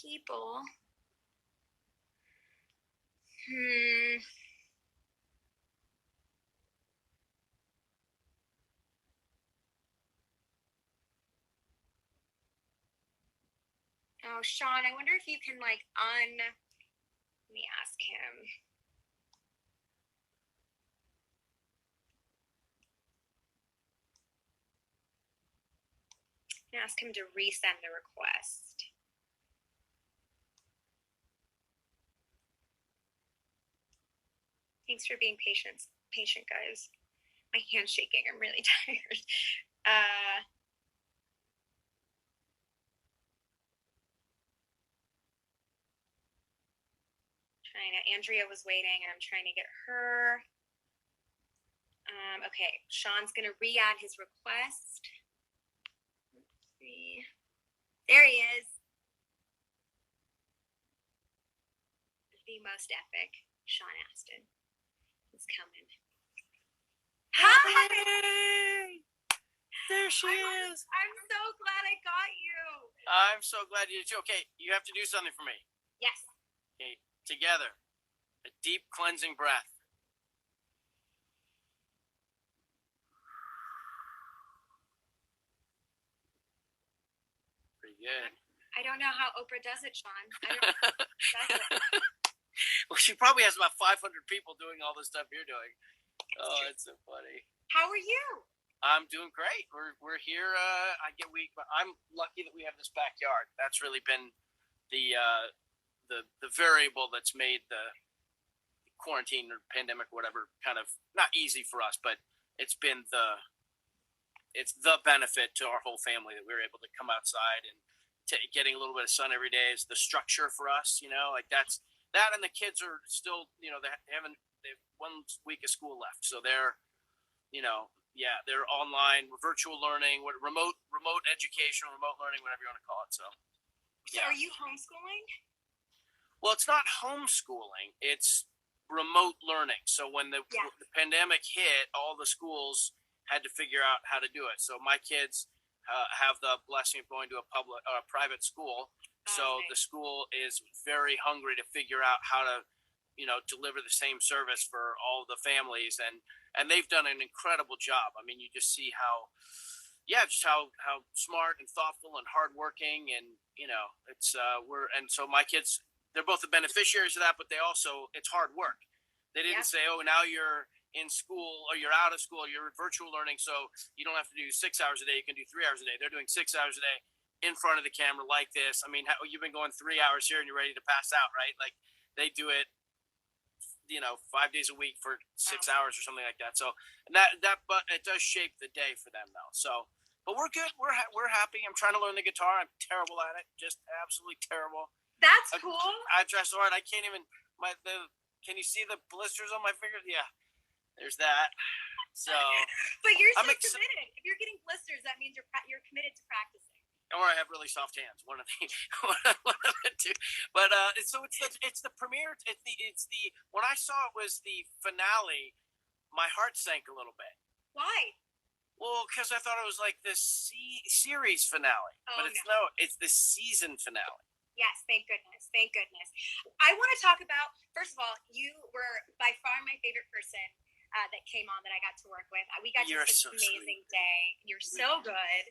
people. Oh, Sean, I wonder if you can, like, let me ask him. Ask him to resend the request. Thanks for being patient, guys. My hand's shaking. I'm really tired. Andrea was waiting, and I'm trying to get her. Okay, Sean's gonna re-add his request. Let's see. There he is. The most epic Sean Astin is coming. Hi! There she is. I'm so glad I got you. I'm so glad you did too. Okay, you have to do something for me. Yes. Okay, together. A deep cleansing breath. Pretty good. I don't know how Oprah does it, Sean. I don't know how Oprah does it. Well, she probably has about 500 people doing all the stuff you're doing. It's so funny. How are you? I'm doing great. We're here. I'm lucky that we have this backyard. That's really been the variable that's made the quarantine or pandemic or whatever kind of not easy for us, but it's been the benefit to our whole family that we were able to come outside and getting a little bit of sun every day is the structure for us. Like that, and the kids are still, they have 1 week of school left, so they're, they're online, virtual learning, remote education, remote learning, whatever you want to call it. So are you homeschooling? Well, it's not homeschooling; it's remote learning. So when the pandemic hit, all the schools had to figure out how to do it. So my kids have the blessing of going to a private school. So the school is very hungry to figure out how to, deliver the same service for all the families, and they've done an incredible job. I mean, you just see how smart and thoughtful and hardworking, and it's so my kids, they're both the beneficiaries of that, but it's hard work. They didn't say, oh, now you're in school or you're out of school, you're virtual learning, so you don't have to do 6 hours a day, you can do 3 hours a day. They're doing 6 hours a day in front of the camera like this. I mean, you've been going 3 hours here and you're ready to pass out, right? Like they do it, 5 days a week for 6 hours or something like that. So but it does shape the day for them though. So, but we're good. We're happy. I'm trying to learn the guitar. I'm terrible at it. Just absolutely terrible. That's cool. I try so hard. I can't even. Can you see the blisters on my fingers? Yeah, there's that. So. But you're so committed. If you're getting blisters, that means you're committed to practicing. Or I have really soft hands. One of the two. But so it's the premiere. It's the when I saw it was the finale, my heart sank a little bit. Why? Well, because I thought it was like the series finale, but it's the season finale. Yes, thank goodness. Thank goodness. I want to talk about, first of all, you were by far my favorite person that came on that I got to work with. We got to have an amazing day. You're so good.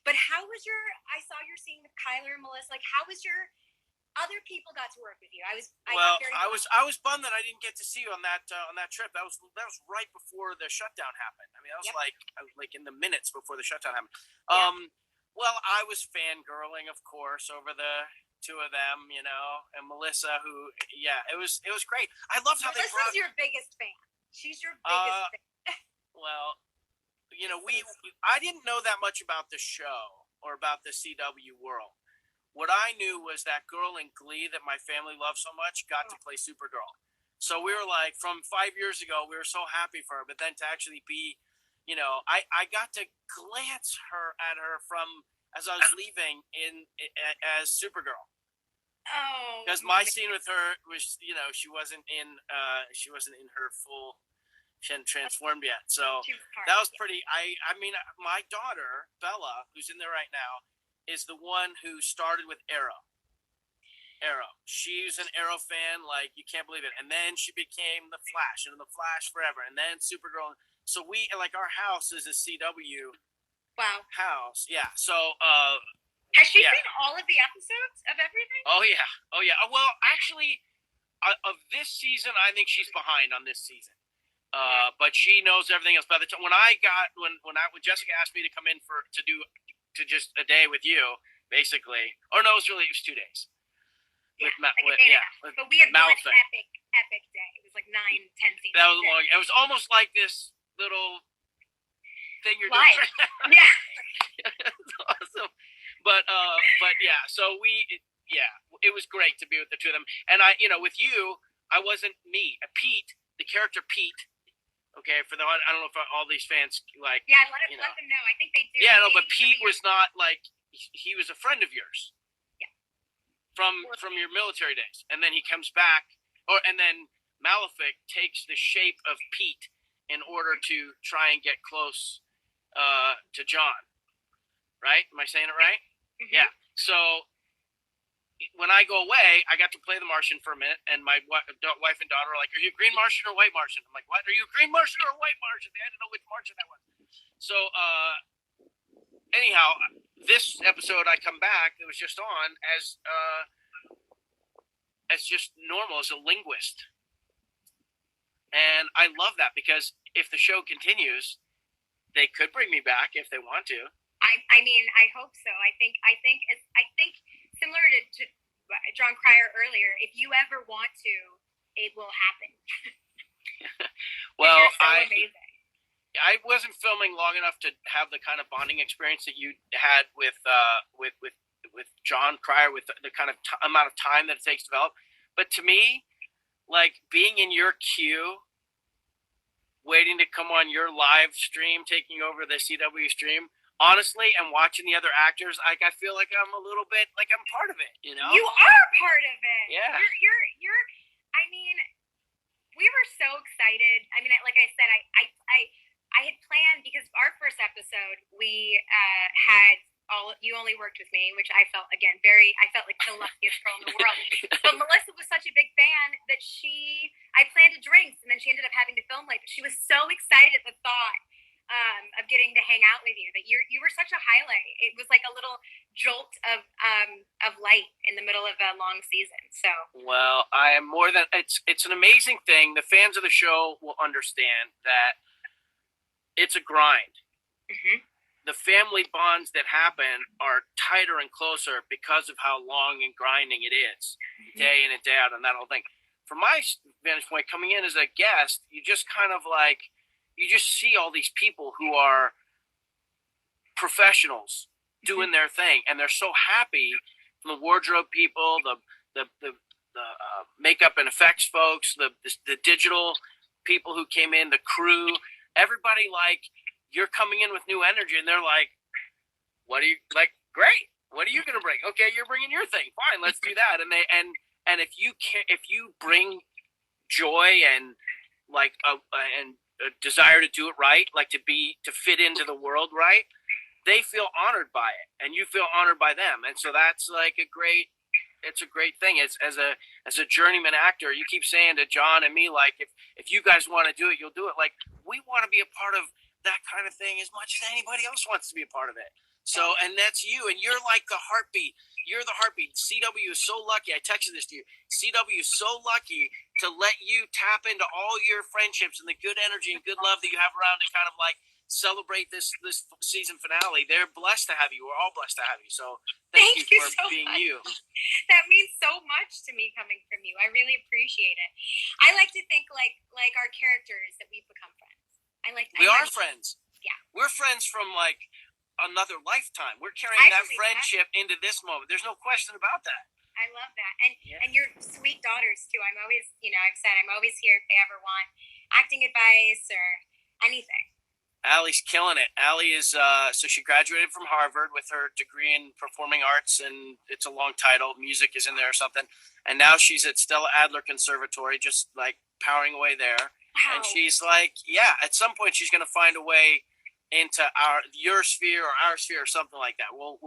But how was I saw you're seeing with Kyler and Melissa. Like, how was your other people got to work with you? I was bummed that I didn't get to see you on that trip. That was right before the shutdown happened. I mean, that was like in the minutes before the shutdown happened. Well, I was fangirling, of course, over the two of them, and Melissa, who, it was great. I loved how Melissa's your biggest fan. She's your biggest fan. Well, I didn't know that much about the show or about the CW world. What I knew was that girl in Glee that my family loves so much got to play Supergirl. So we were like, from 5 years ago, we were so happy for her, but then to actually be, I got to glance at her from as I was leaving as Supergirl. Oh, because my scene with her was, she wasn't in her full, she hadn't transformed yet. So that was pretty. I mean, my daughter Bella, who's in there right now, is the one who started with Arrow. Arrow. She's an Arrow fan, like you can't believe it. And then she became the Flash, and the Flash forever, and then Supergirl. So we like our house is a CW house. Yeah. So has she seen all of the episodes of everything? Oh yeah. Well, actually, of this season, I think she's behind on this season. But she knows everything else. By the time when Jessica asked me to come in to just a day with you, basically, or no, it was 2 days. But we had one epic day. It was like 9-10 scenes. That was long. It was almost like this little thing you're doing. Yeah, it's awesome. But yeah. So it was great to be with the two of them. And with you, I wasn't me. Pete, the character Pete. Okay, I don't know if all these fans like. Yeah, let them know. I think they do. Yeah, no, but Pete was not like he was a friend of yours. From your military days, and then he comes back, and then Malefic takes the shape of Pete in order to try and get close to John. Right? Am I saying it right? Mm-hmm. Yeah. So when I go away, I got to play the Martian for a minute, and my wife and daughter are like, "Are you a green Martian or white Martian?" I'm like, "What? Are you a green Martian or a white Martian?" They had to know which Martian that was. So anyhow, this episode I come back, it was just on as just normal as a linguist. And I love that because if the show continues, they could bring me back if they want to. I mean, I hope so. I think similar to John Cryer earlier, if you ever want to, it will happen. Well, you're so amazing. I wasn't filming long enough to have the kind of bonding experience that you had with John Cryer, with the kind of amount of time that it takes to develop. But to me, like being in your queue, waiting to come on your live stream, taking over the CW stream, honestly, and watching the other actors, like I feel like I'm a little bit like I'm part of it. You know, you are part of it. Yeah, you're. I mean, we were so excited. I mean, like I said, I had planned because our first episode we had. You only worked with me, which I felt again I felt like the luckiest girl in the world. But Melissa was such a big fan that I planned a drinks, and then she ended up having to film late. But she was so excited at the thought of getting to hang out with you that you were such a highlight. It was like a little jolt of light in the middle of a long season. So well, I am more than it's an amazing thing. The fans of the show will understand that it's a grind. Mm-hmm. The family bonds that happen are tighter and closer because of how long and grinding it is, day in and day out, and that whole thing. From my vantage point, coming in as a guest, you just kind of like, you just see all these people who are professionals doing their thing, and they're so happy. From the wardrobe people, the makeup and effects folks, the digital people who came in, the crew, everybody like. You're coming in with new energy, and they're like, "What are you like? Great. What are you going to bring? Okay, you're bringing your thing. Fine, let's do that." And if you bring joy and like a desire to do it right, like to fit into the world right, they feel honored by it, and you feel honored by them, and so that's like it's a great thing. As a journeyman actor, you keep saying to John and me, like, if you guys want to do it, you'll do it. Like, we want to be a part of that kind of thing as much as anybody else wants to be a part of it. So, and that's you, and you're like the heartbeat. You're the heartbeat. CW is so lucky. I texted this to you. CW is so lucky to let you tap into all your friendships and the good energy and good love that you have around to kind of like celebrate this season finale. They're blessed to have you. We're all blessed to have you. So thank you for so being much. You. That means so much to me coming from you. I really appreciate it. I like to think like our characters that we've become friends. We are friends. Yeah. We're friends from like another lifetime. We're carrying that friendship into this moment. There's no question about that. I love that. And your sweet daughters too. I'm always, I've said I'm always here if they ever want acting advice or anything. Allie's killing it. Allie is so she graduated from Harvard with her degree in performing arts, and it's a long title. Music is in there or something. And now she's at Stella Adler Conservatory, just like powering away there. Wow. And she's like, yeah, at some point she's going to find a way into your sphere or our sphere or something like that. We'll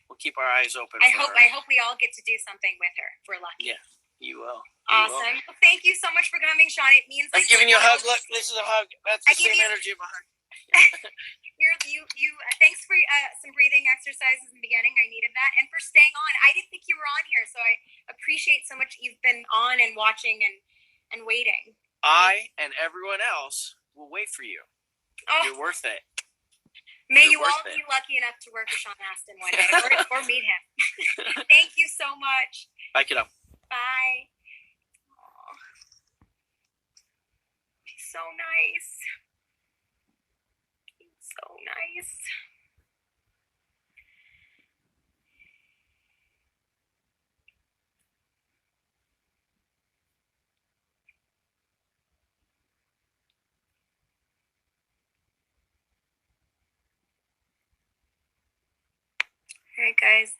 we'll keep our eyes open. I hope we all get to do something with her if we're lucky. Yeah, you will. Awesome. Well, thank you so much for coming, Sean. It means I'm giving you a hug. Look, this is a hug. That's the same energy of a hug. Thanks for some breathing exercises in the beginning. I needed that, and for staying on. I didn't think you were on here, so I appreciate so much you've been on and watching and waiting. I and everyone else will wait for you. Oh. You're worth it. May you all be lucky enough to work with Sean Astin one day, or meet him. Thank you so much. Bye, kiddo. Bye. Aww. He's so nice. So nice. All right, guys.